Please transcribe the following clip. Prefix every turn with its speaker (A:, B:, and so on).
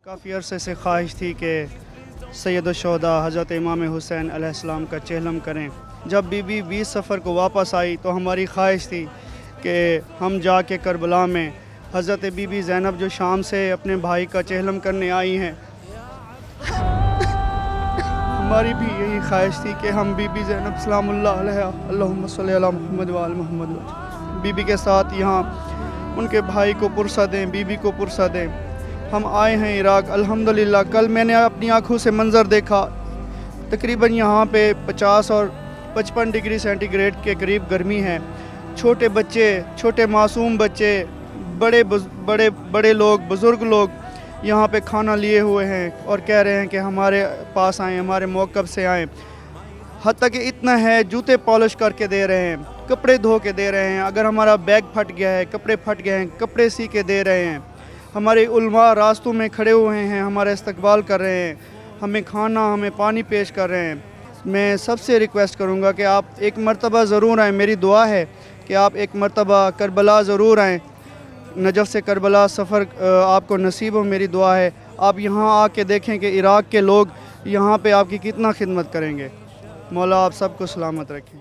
A: काफ़ी अरसे से ख्वाहिश थी कि सैयद-उश-शुहदा हज़रत इमाम हुसैन अलैहिस्सलाम का चेहलम करें। जब बीबी 20 सफ़र को वापस आई तो हमारी ख्वाहिश थी कि हम जाके करबला में हज़रत बीबी ज़ैनब जो शाम से अपने भाई का चेहलम करने आई हैं, हमारी भी यही ख्वाहिश थी कि हम बीबी ज़ैनब सलामुल्लाह अलैहा अल्लाहुम्मा सल्ली अला मुहम्मद व आल मुहम्मद बीबी के साथ यहाँ उनके भाई को पुरसा दें, बीबी को पुरसा दें। हम आए हैं इराक़ अल्हम्दुलिल्लाह। कल मैंने अपनी आँखों से मंज़र देखा, तकरीबन यहाँ पे 50 और 55 डिग्री सेंटीग्रेड के करीब गर्मी है। छोटे बच्चे, छोटे मासूम बच्चे, बड़े लोग, बुज़ुर्ग लोग यहाँ पे खाना लिए हुए हैं और कह रहे हैं कि हमारे पास आएँ, हमारे मौक़िफ़ से आएँ। हत्ता कि इतना है, जूते पॉलिश करके दे रहे हैं, कपड़े धो के दे रहे हैं। अगर हमारा बैग फट गया है, कपड़े फट गए हैं, कपड़े सी के दे रहे हैं। हमारे उलमा रास्तों में खड़े हुए हैं, हमारा इस्तकबाल कर रहे हैं, हमें खाना, हमें पानी पेश कर रहे हैं। मैं सबसे रिक्वेस्ट करूँगा कि आप एक मरतबा ज़रूर आएँ। मेरी दुआ है कि आप एक मरतबा करबला ज़रूर आएँ। नजफ़ से करबला सफ़र आपको नसीब हो, मेरी दुआ है। आप यहाँ आके देखें कि इराक़ के लोग यहाँ पे आपकी कितना खिदमत करेंगे। मौला आप सबको सलामत रखें।